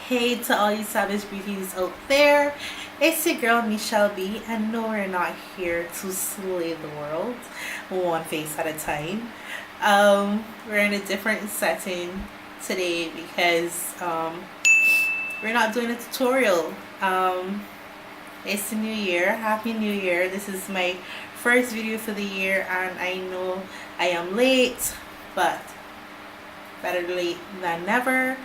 Hey to all you savage beauties out there, it's your girl Michelle B, and no, we're not here to slay the world one face at a time. We're in a different setting today because we're not doing a tutorial. It's the new year. Happy New Year. This is my first video for the year, and I know I am late, but better late than never.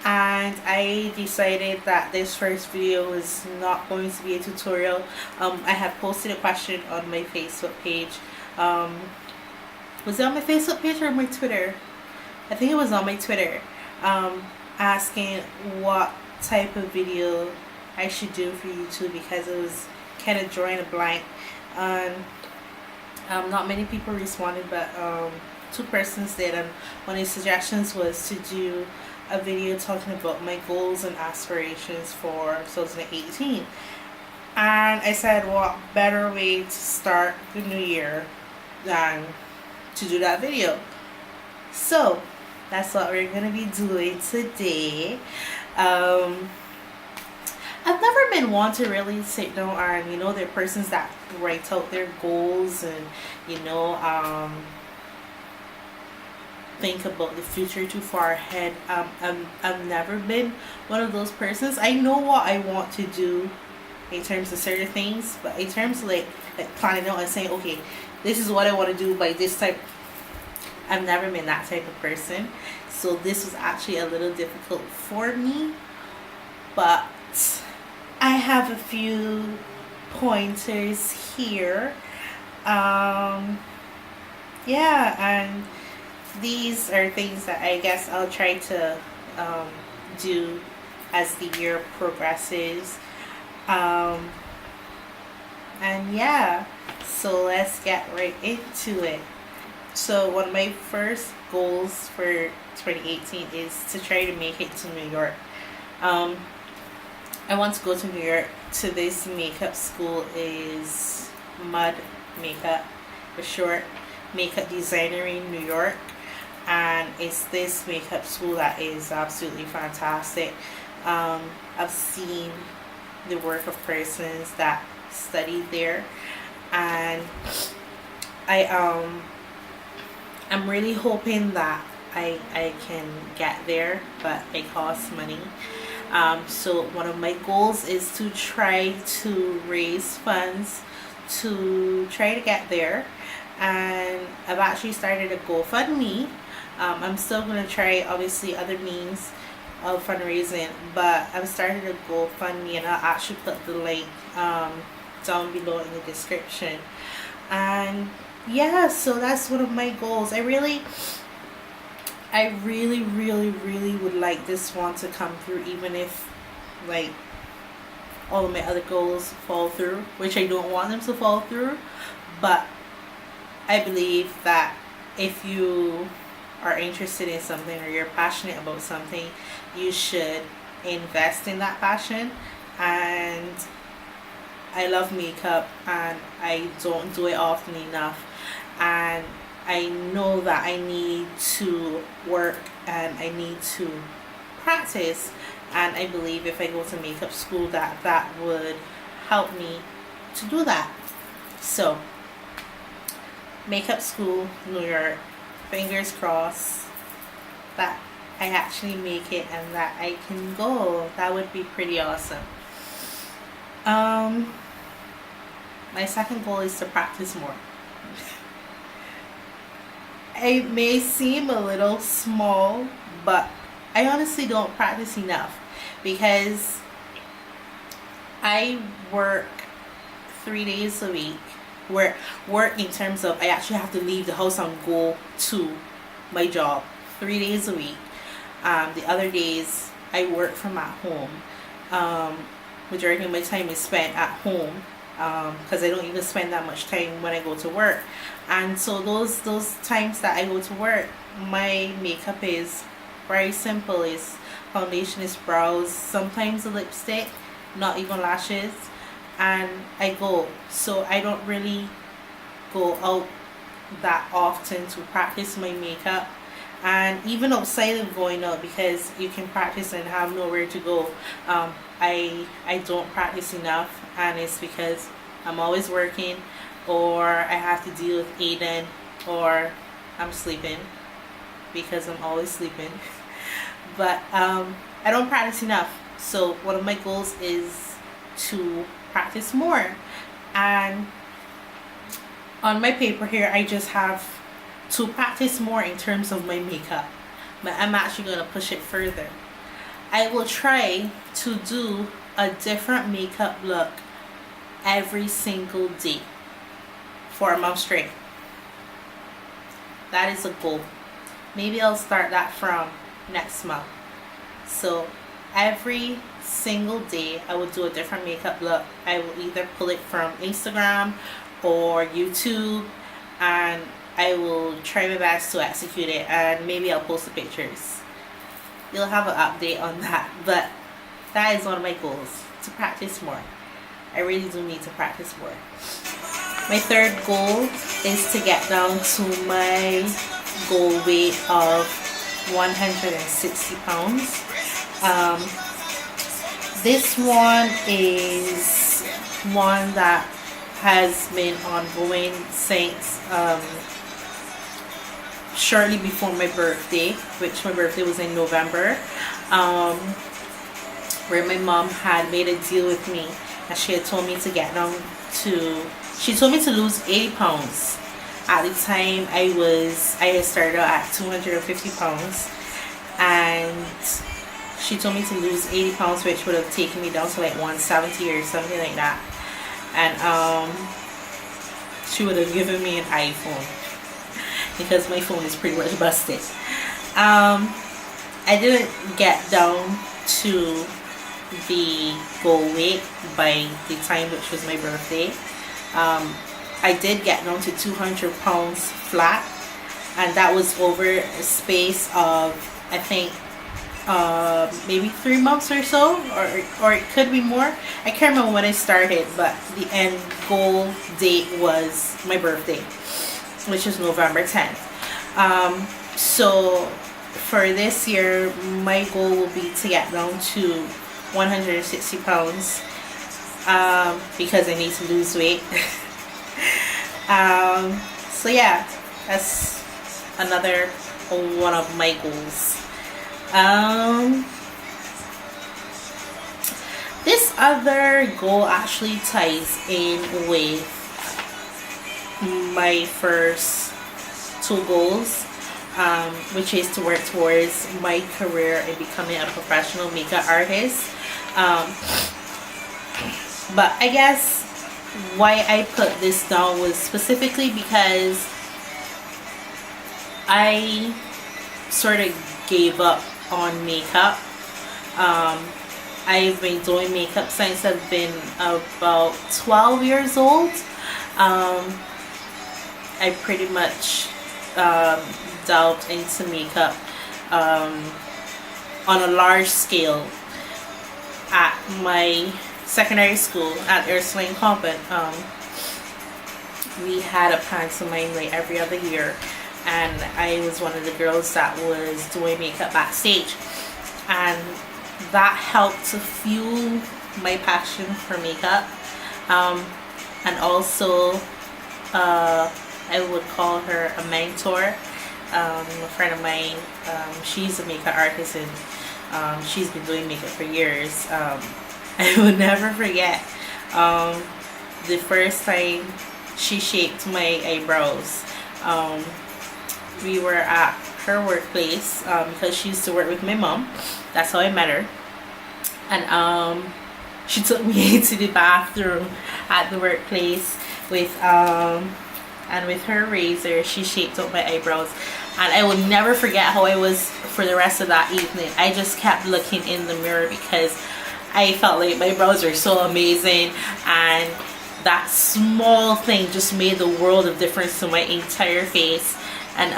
And I decided that this first video was not going to be a tutorial. I had posted a question on my Facebook page. Was it on my Facebook page or my Twitter? I think it was on my Twitter, asking what type of video I should do for YouTube because it was kind of drawing a blank. And not many people responded, but 2 persons did, and one of the suggestions was to do a video talking about my goals and aspirations for 2018. And I said, what better way to start the new year than to do that video? So that's what we're gonna be doing today. I've never been one to really sit down and, there are persons that write out their goals and, think about the future too far ahead. I've never been one of those persons. I know what I want to do in terms of certain things, but in terms of like planning out and saying, okay, this is what I want to do by this time, I've never been that type of person. So this was actually a little difficult for me, but I have a few pointers here. Yeah, and these are things that I guess I'll try to do as the year progresses. And yeah, so let's get right into it. So one of my first goals for 2018 is to try to make it to New York. I want to go to New York to this makeup school, is Mud Makeup for short, makeup designer in New York. And it's this makeup school that is absolutely fantastic. I've seen the work of persons that studied there, and I'm really hoping that I can get there, but it costs money. So one of my goals is to try to raise funds to try to get there, and I've actually started a GoFundMe. I'm still going to try obviously other means of fundraising, but I've started a GoFundMe, and I'll actually put the link down below in the description. And yeah, so that's one of my goals. I really would like this one to come through, even if like all of my other goals fall through, which I don't want them to fall through. But I believe that if you are interested in something or you're passionate about something, you should invest in that passion. And I love makeup, and I don't do it often enough, and I know that I need to work and I need to practice, and I believe if I go to makeup school that would help me to do that. So makeup school, New York, fingers crossed that I actually make it and that I can go. That would be pretty awesome. My second goal is to practice more. It may seem a little small, but I honestly don't practice enough because I work 3 days a week. Work in terms of I actually have to leave the house and go to my job 3 days a week. The other days I work from at home. Majority of my time is spent at home because I don't even spend that much time when I go to work. And so those times that I go to work, my makeup is very simple. It's foundation, is brows, sometimes a lipstick, not even lashes, and I go. So I don't really go out that often to practice my makeup. And even outside of going out, because you can practice and have nowhere to go, I don't practice enough, and it's because I'm always working, or I have to deal with Aiden, or I'm sleeping because I'm always sleeping. But I don't practice enough. So one of my goals is to practice more. And on my paper here, I just have to practice more in terms of my makeup, but I'm actually going to push it further. I will try to do a different makeup look every single day for a month straight. That is a goal. Maybe I'll start that from next month. So every single day I will do a different makeup look. I will either pull it from Instagram or YouTube, and I will try my best to execute it, and maybe I'll post the pictures. You'll have an update on that, but that is one of my goals, to practice more. I really do need to practice more. My third goal is to get down to my goal weight of 160 pounds. This one is one that has been ongoing since shortly before my birthday, which my birthday was in November, where my mom had made a deal with me, and she had told me to get down to, she told me to lose 80 pounds. At the time I had started out at 250 pounds, and she told me to lose 80 pounds, which would have taken me down to like 170 or something like that. And she would have given me an iPhone, because my phone is pretty much busted. I didn't get down to the goal weight by the time which was my birthday. I did get down to 200 pounds flat, and that was over a space of, I think, maybe 3 months or so, or it could be more. I can't remember when I started, but the end goal date was my birthday, which is November 10th. So for this year, my goal will be to get down to 160 pounds, because I need to lose weight. So yeah, that's another one of my goals. This other goal actually ties in with my first two goals, which is to work towards my career in becoming a professional makeup artist. But I guess why I put this down was specifically because I sort of gave up on makeup. I've been doing makeup since I've been about 12 years old. I pretty much delved into makeup on a large scale at my secondary school at Ursuline Convent. We had a pantomime like every other year, and I was one of the girls that was doing makeup backstage, and that helped to fuel my passion for makeup. And also I would call her a mentor. A friend of mine, she's a makeup artist, and she's been doing makeup for years. I will never forget the first time she shaped my eyebrows. We were at her workplace, because she used to work with my mom. That's how I met her. And she took me into the bathroom at the workplace with and with her razor she shaped up my eyebrows, and I will never forget how I was for the rest of that evening. I just kept looking in the mirror because I felt like my brows were so amazing, and that small thing just made the world of difference to my entire face. And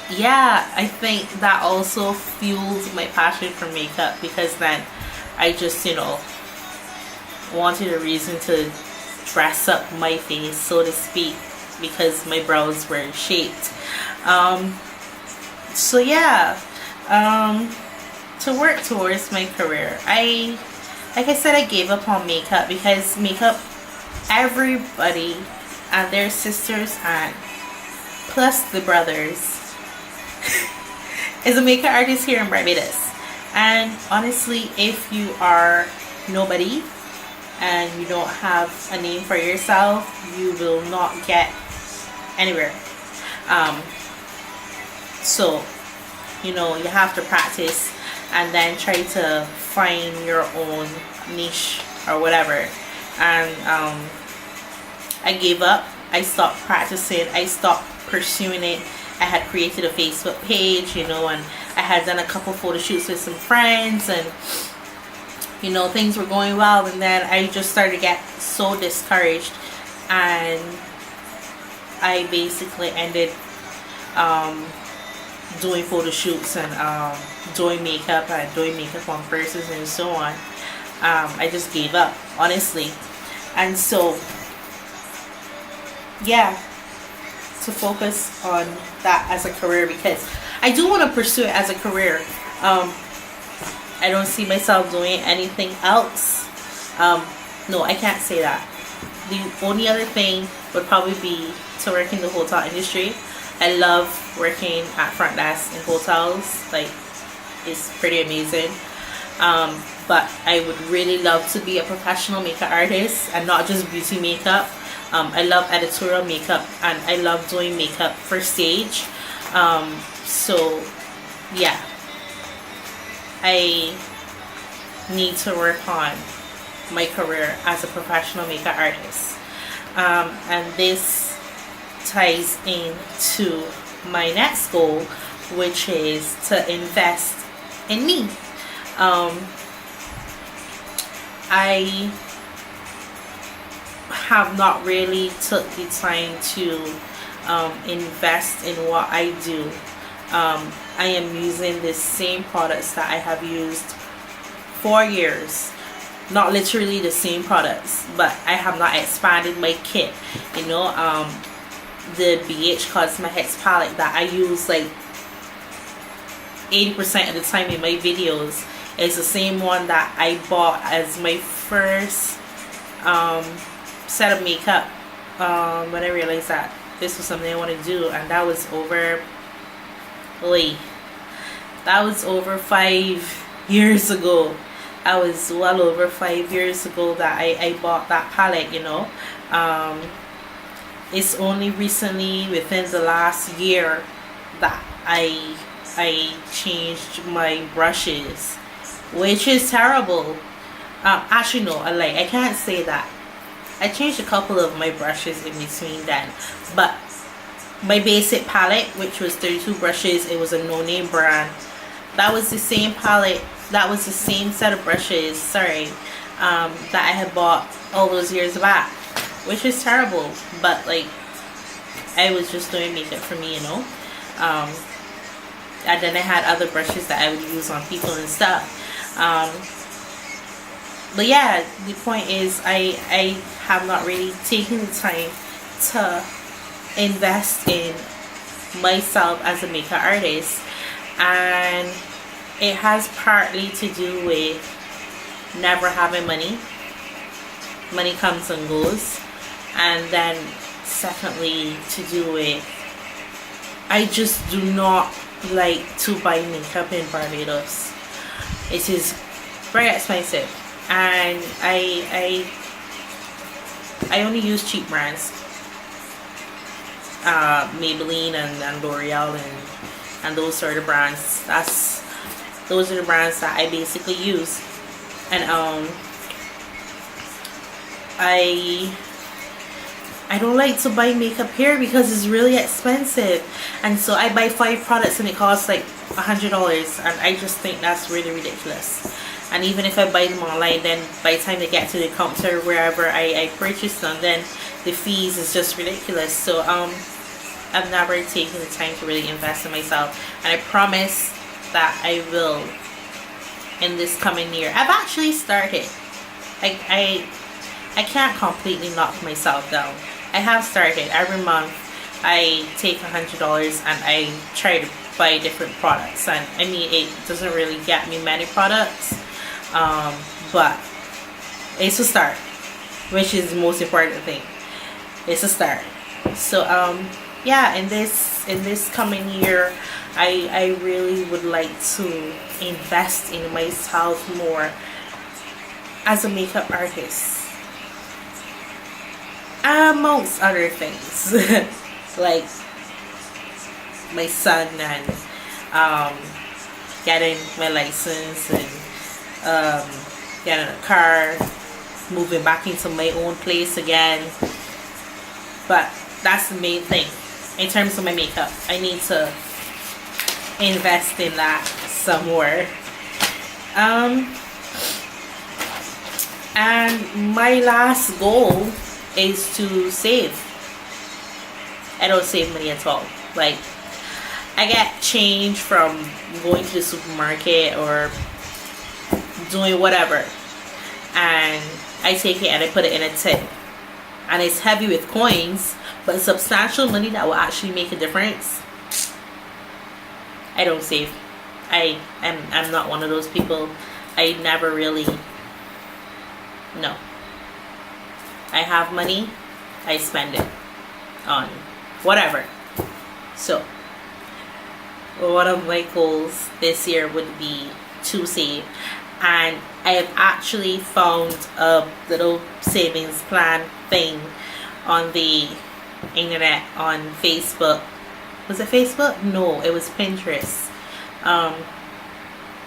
yeah, I think that also fueled my passion for makeup, because then I just, you know, wanted a reason to dress up my face, so to speak, because my brows were shaped. So yeah, to work towards my career, like I said, I gave up on makeup because makeup, everybody and their sisters and plus the brothers is a makeup artist here in Barbados. And honestly, if you are nobody and you don't have a name for yourself, you will not get anywhere. So you know, you have to practice and then try to find your own niche or whatever. And I gave up. I stopped practicing. I stopped pursuing it. I had created a Facebook page, you know, and I had done a couple photo shoots with some friends, and you know, things were going well. And then I just started to get so discouraged, and I basically ended doing photo shoots and doing makeup on persons and so on. I just gave up, honestly. And so yeah, to focus on that as a career, because I do want to pursue it as a career. I don't see myself doing anything else. No, I can't say that. The only other thing would probably be to work in the hotel industry. I love working at front desk in hotels. Like, it's pretty amazing. But I would really love to be a professional makeup artist and not just beauty makeup. I love editorial makeup, and I love doing makeup for stage. So yeah, I need to work on my career as a professional makeup artist. And this ties into my next goal, which is to invest in me. I have not really took the time to invest in what I do. I am using the same products that I have used for years. Not literally the same products, but I have not expanded my kit. You know, the BH Cosmetics palette that I use like 80% of the time in my videos is the same one that I bought as my first set of makeup when I realized that this was something I want to do. And that was over 5 years ago. That was well over 5 years ago that I bought that palette, you know. It's only recently, within the last year, that I changed my brushes, which is terrible. Actually no, I can't say that. I changed a couple of my brushes in between then, but my basic palette, which was 32 brushes, it was a no-name brand. That was the same palette, that was the same set of brushes, sorry, that I had bought all those years back, which is terrible. But like, I was just doing makeup for me, you know. And then I had other brushes that I would use on people and stuff. But yeah, the point is I have not really taken the time to invest in myself as a makeup artist, and it has partly to do with never having money. Money comes and goes. And then secondly, to do with, I just do not like to buy makeup in Barbados. It is very expensive, and I only use cheap brands, Maybelline and L'Oreal and those sort of brands. Those are the brands that I basically use. And I don't like to buy makeup here because it's really expensive, and so I buy 5 products and it costs like $100, and I just think that's really ridiculous. And even if I buy them online, then by the time they get to the counter wherever I purchase them, then the fees is just ridiculous. So I've never taken the time to really invest in myself, and I promise that I will in this coming year. I've actually started. I can't completely knock myself down. I have started. Every month I take $100 and I try to buy different products, and I mean it doesn't really get me many products, but it's a start, which is the most important thing. It's a start. So yeah, in this coming year, I really would like to invest in myself more as a makeup artist, amongst other things. Like my son, and getting my license, and getting a car, moving back into my own place again. But that's the main thing. In terms of my makeup, I need to invest in that some more. And my last goal is to save. I don't save money at all. Like, I get change from going to the supermarket or doing whatever, and I take it and I put it in a tin, and it's heavy with coins, but substantial money that will actually make a difference. I don't save. I'm not one of those people. I never really, no. I have money, I spend it on whatever. So one of my goals this year would be to save, and I have actually found a little savings plan thing on the internet, on Facebook. Was it Facebook? No, it was Pinterest,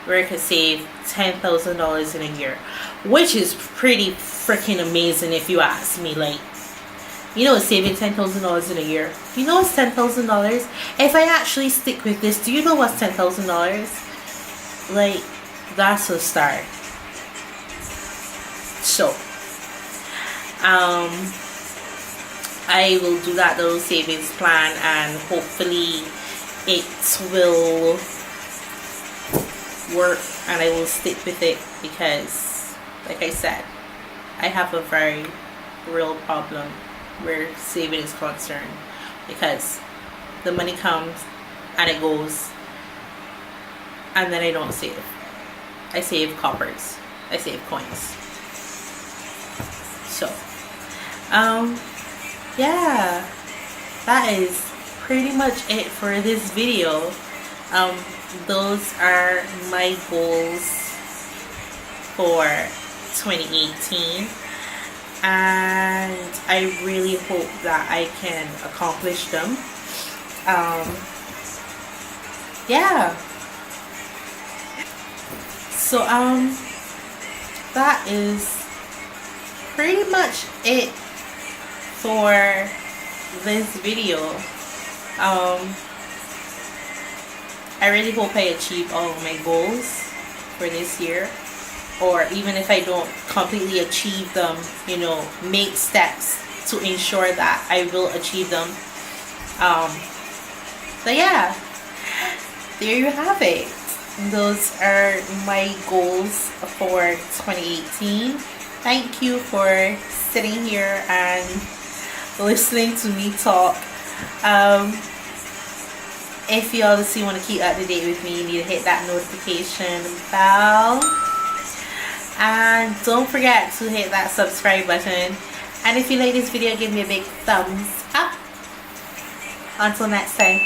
where I could save $10,000 in a year, which is pretty freaking amazing if you ask me. Like, you know, saving $10,000 in a year. You know what's $10,000? If I actually stick with this, do you know what's $10,000? Like, that's a start. So, I will do that little savings plan, and hopefully it will work, and I will stick with it, because, like I said, I have a very real problem where saving is concerned, because the money comes and it goes, and then I don't save. I save coppers, I save coins. So yeah, that is pretty much it for this video. Those are my goals for 2018, and I really hope that I can accomplish them. Yeah, so that is pretty much it for this video. I really hope I achieve all of my goals for this year, or even if I don't completely achieve them, you know, make steps to ensure that I will achieve them. So yeah, there you have it. Those are my goals for 2018. Thank you for sitting here and listening to me talk. If you obviously want to keep up to date with me, you need to hit that notification bell, and don't forget to hit that subscribe button. And if you like this video, give me a big thumbs up. Until next time.